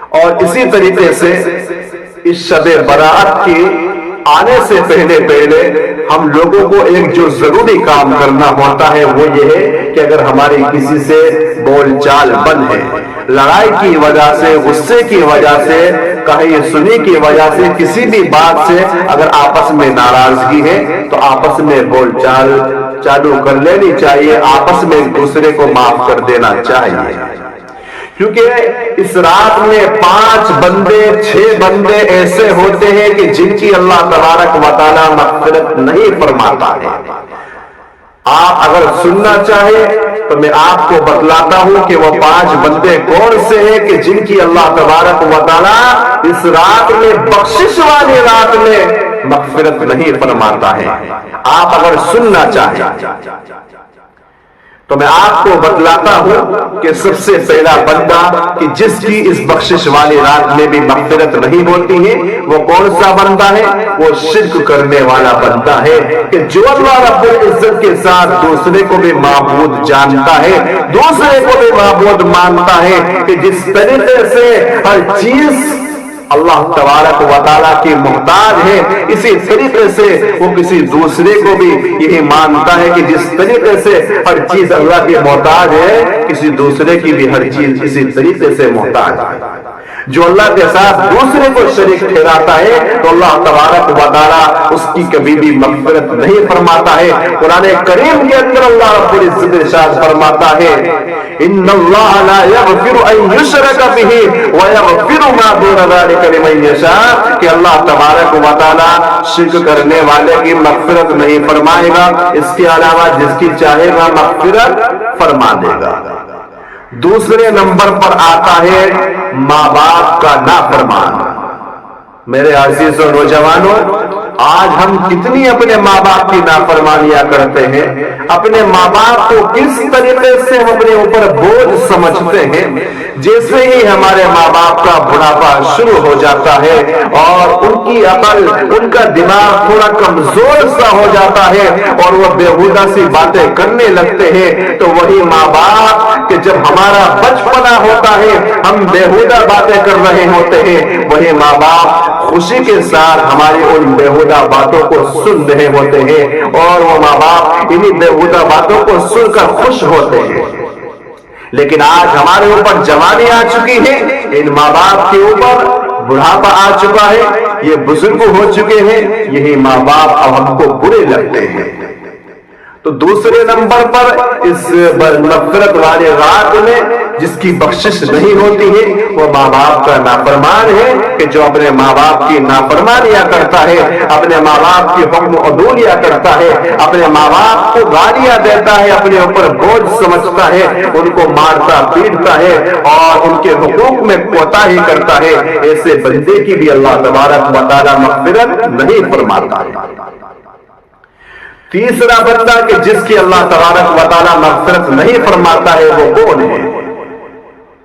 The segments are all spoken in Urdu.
اور اسی طریقے سے اس شب برات کی آنے سے پہلے ہم لوگوں کو ایک جو ضروری کام کرنا ہوتا ہے وہ یہ ہے کہ اگر ہماری کسی سے بول چال بند ہے، لڑائی کی وجہ سے، غصے کی وجہ سے، کہیں سنی کی وجہ سے، کسی بھی بات سے اگر آپس میں ناراضگی ہے تو آپس میں بول چال چالو کر لینی چاہیے، آپس میں ایک دوسرے کو معاف کر دینا چاہیے، کیونکہ اس رات میں 5 بندے 6 بندے ایسے ہوتے ہیں کہ جن کی اللہ تبارک و تعالی مغفرت نہیں فرماتا ہے۔ آپ اگر سننا چاہیں تو میں آپ کو بتلاتا ہوں کہ وہ 5 بندے کون سے ہیں کہ جن کی اللہ تبارک و تعالی اس رات میں، بخشش والی رات میں مغفرت نہیں فرماتا ہے۔ آپ اگر سننا چاہیں تو میں آپ کو بتلاتا ہوں کہ سب سے پہلا بندہ کہ جس کی اس بخشش والی رات میں بھی مغفرت نہیں ہوتی ہے وہ کون سا بندہ ہے؟ وہ شرک کرنے والا بندہ ہے، کہ جو اللہ رب العزت کے ساتھ دوسرے کو بھی معبود جانتا ہے، دوسرے کو بھی معبود مانتا ہے، کہ جس طریقے سے ہر چیز اللہ تبارک و تعالیٰ کی محتاج ہے، اسی طریقے سے وہ کسی دوسرے کو بھی یہی مانتا ہے کہ جس طریقے سے ہر چیز اللہ کی محتاج ہے، کسی دوسرے کی بھی ہر چیز اسی طریقے سے محتاج ہے۔ جو اللہ کے ساتھ دوسرے کو شریک ٹھہراتا ہے تو اللہ تبارک و تعالیٰ اس کی کبھی بھی مغفرت نہیں فرماتا ہے۔ قرآن کریم کے اندر اللہ رب العزت ارشاد فرماتا ہے، ان اللہ لا یغفر ان یشرک بہ ویغفر ما دون ذلک لمن یشاء، کہ اللہ تبارک و تعالیٰ شرک کرنے والے کی مغفرت نہیں فرمائے گا، اس کے علاوہ جس کی چاہے گا مغفرت فرما دے گا۔ دوسرے نمبر پر آتا ہے ماں باپ کا نافرمان۔ میرے عزیز و نوجوانوں، آج ہم کتنی اپنے ماں باپ کی نافرمانیاں کرتے ہیں، اپنے ماں باپ کو کس طریقے سے ہم اپنے اوپر بوجھ سمجھتے ہیں۔ جیسے ہی ہمارے ماں باپ کا بڑھاپا شروع ہو جاتا ہے اور ان کی عقل، ان کا دماغ تھوڑا کمزور سا ہو جاتا ہے اور وہ بےہودہ سی باتیں کرنے لگتے ہیں، تو وہی ماں باپ کہ جب ہمارا بچپنا ہوتا ہے ہم بےہودہ باتیں کر رہے ہوتے ہیں، وہی ماں باپ خوشی کے ساتھ ہماری ان بےہودہ باتوں کو سن رہے ہوتے ہیں، اور وہ ماں باپ انہی بےہودہ باتوں کو سن کر خوش ہوتے ہیں۔ لیکن آج ہمارے اوپر جوانی آ چکی ہے، ان ماں باپ کے اوپر بڑھاپا آ چکا ہے، یہ بزرگ ہو چکے ہیں، یہی ماں باپ اب ہم کو برے لگتے ہیں۔ تو دوسرے نمبر پر اس مغفرت والے رات میں جس کی بخشش نہیں ہوتی ہے وہ ماں باپ کا نافرمان ہے، کہ جو اپنے ماں باپ کی نافرمانیاں کرتا ہے، اپنے ماں باپ کی حکم عدولیاں کرتا ہے، اپنے ماں باپ کو گالیاں دیتا ہے، اپنے اوپر بوجھ سمجھتا ہے، ان کو مارتا پیٹتا ہے اور ان کے حقوق میں کوتاہی کرتا ہے، ایسے بندے کی بھی اللہ تبارک و تعالیٰ مغفرت نہیں فرماتا ہے۔ تیسرا بندہ کہ جس کی اللہ تبارک و تعالیٰ مغفرت نہیں فرماتا ہے وہ کون ہے؟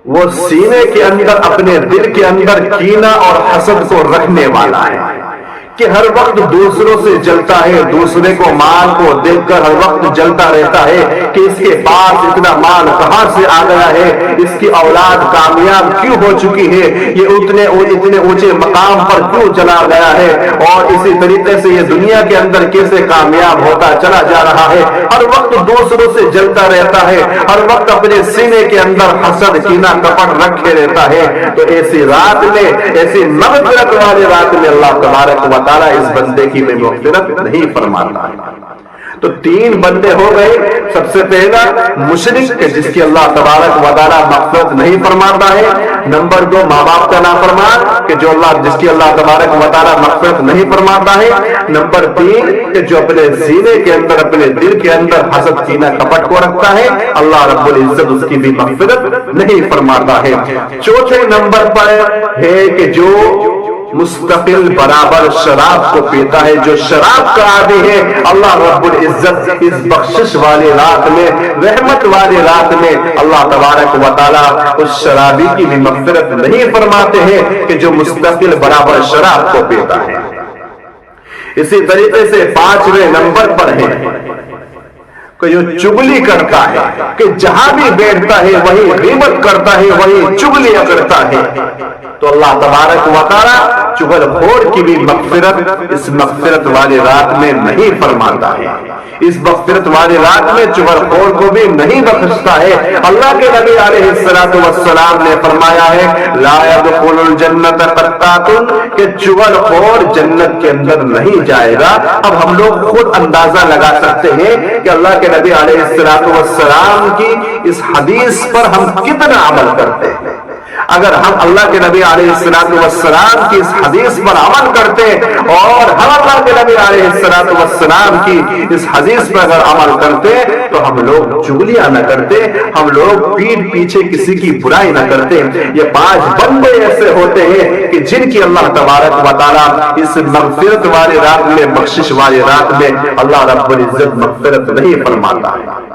وہ سینے کے اندر، اپنے دل کے اندر کینہ اور حسد کو رکھنے والا ہے، کہ ہر وقت دوسروں سے جلتا ہے، دوسرے کو مال کو دیکھ کر ہر وقت جلتا رہتا ہے کہ اس کے پاس اتنا مال کہاں سے آ گیا ہے، اس کی اولاد کامیاب کیوں ہو چکی ہے، یہ اتنے اونچے مقام پر کیوں چلا گیا ہے، اور اسی طریقے سے یہ دنیا کے اندر کیسے کامیاب ہوتا چلا جا رہا ہے۔ ہر وقت دوسروں سے جلتا رہتا ہے، ہر وقت اپنے سینے کے اندر حسد کینہ کپٹ رکھے رہتا ہے۔ تو ایسی رات میں، ایسی مغفرت والی رات میں اللہ تبارک و تعالیٰ اس بندے کی میں مغفرت نہیں فرماتا۔ تو 3 بندے ہو گئے۔ سب سے پہلا مشرک کہ جس کی اللہ تبارک و تعالیٰ مغفرت نہیں فرماتا ہے۔ نمبر 2 ماں باپ کا نافرمان کہ جو جس کی اللہ تبارک و تعالیٰ مغفرت نہیں فرماتا ہے۔ نمبر 3 کہ جو اپنے سینے کے اندر، اپنے دل کے اندر حسد کینہ کپٹ کو رکھتا ہے، اللہ رب العزت اس کی بھی مغفرت نہیں فرماتا ہے۔ چوتھے نمبر پر ہے کہ جو مستقل برابر شراب کو پیتا ہے، جو شراب کا عادی ہے، اللہ رب العزت اس بخشش والی رات میں، رحمت والی رات میں اللہ تبارک و تعالیٰ اس شرابی کی بھی مغفرت نہیں فرماتے ہیں کہ جو مستقل برابر شراب کو پیتا ہے۔ اسی طریقے سے 5ویں نمبر پر ہے کہ جو چگلی کرتا ہے کہ جہاں بھی بیٹھتا ہے وہی غیبت کرتا ہے وہی چگلیاں کرتا ہے، تو اللہ تبارک و تعالی چغل خور کی بھی مغفرت اس مغفرت والی رات میں نہیں فرماتا ہے، اس مغفرت والی رات میں چغل خور کو بھی نہیں بخشتا ہے۔ اللہ کے نبی علیہ السلام نے فرمایا ہے لا يدخل الجنت قطات، کہ چغل خور جنت کے اندر نہیں جائے گا۔ اب ہم لوگ خود اندازہ لگا سکتے ہیں کہ اللہ کے نبی علیہ السلام کی اس حدیث پر ہم کتنا عمل کرتے ہیں۔ اگر ہم اللہ کے نبی علیہ السلام کی اس حدیث پر عمل کرتے اور ہم اللہ کے نبی علیہ السلام کی اس حدیث پر اگر عمل کرتے تو ہم لوگ چگلیاں نہ کرتے، ہم لوگ پیٹھ پیچھے کسی کی برائی نہ کرتے۔ یہ 5 بندے ایسے ہوتے ہیں کہ جن کی اللہ تبارک و تعالیٰ اس مغفرت والی رات میں، بخشش والی رات میں اللہ رب العزت مغفرت نہیں فرماتا ہے۔